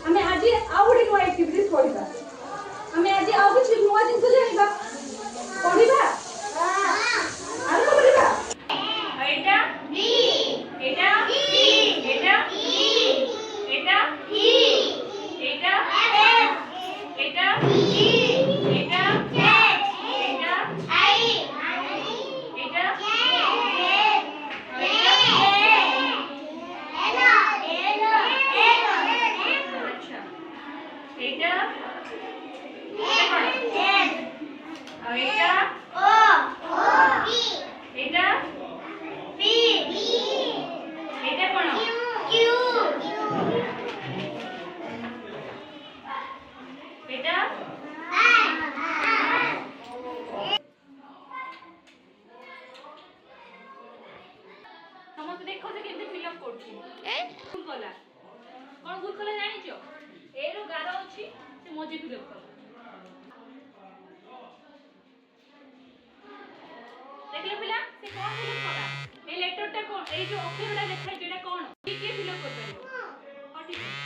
ଆମେ ଆଜି ଆଉ ଗୋଟେ ନୂଆ ଆକ୍ଟିଭିଟିଜ କରିବା। ଆମେ ଆଜି ଆଉ କିଛି ନୂଆ ଜିନିଷ ଜାଣିବା, ପଢିବା, ଆରମ୍ଭ କରିବା। ଏଇଟା ବି, ଏଇଟା ବି, ଏଇଟା ବି, ଏଇଟା ବି, ଏଇଟା ଏଇଟା ଜି, ଏଇଟା ଏଇଟା ଆଇ, ଏଇଟା ସମସ୍ତେ ଦେଖ ସେ କେମିତି ଫିଲଅପ କରୁଛି। ଭୁଲ କଲା, କଣ ଭୁଲ କଲା ଜାଣିଛ? ଏ ର ଗାର ଅଛି, ସେ ମଝି ଫିଲଅପ କଲା। ଦେଖିଲେ ପିଲା ସେ କଣ ଫିଲଅପ କଲା? এই লেটারটা কোন? এই যে অক্ষরটা লেখা আছে এটা কোন? কি কি ফিলঅপ করতে পারবে? হ্যাঁ ঠিক আছে।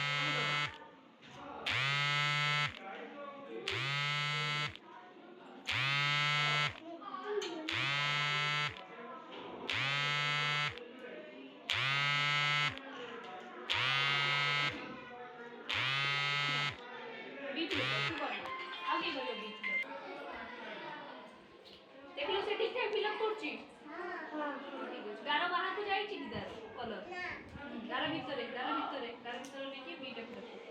देखलो से ठीक ठाक फिलअप करछि। हां ठीक अछि। गारो बाहर को जाई छि किधर कलर ना गारो भीतर लेके बीटा फिलअप कर।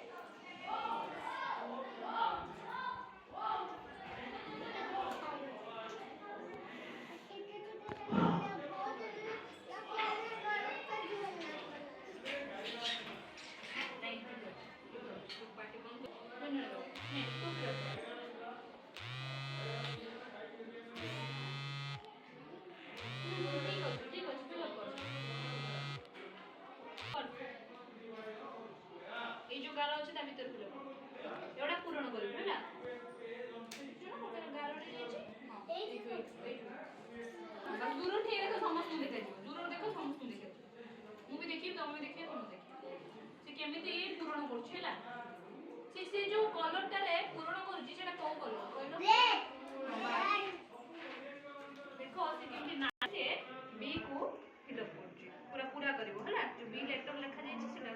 नहीं पार्टी बंद कर नहीं तो फिलअप कर। এই যে গার আছে তা ভিতর ফিলअप এওটা পূরণ করিব হলা। শুনো কোন গার রে আছে? हां এই যে बस दूर ठीक देखो समस्त देखा दियो। दूर देखो समस्त देखा दियो। मु भी देखि तुम भी देखि तुम देखि से केमिति पूरण करछ हला। से जो कलर टारे पूरण करछि सेटा को कलर कहलो ब्लैक। देखो से केमिति ना से बी को फिलअप करछि पूरा पूरा करिवो हला। जो बी लेटर लिखा जाय छै सेटा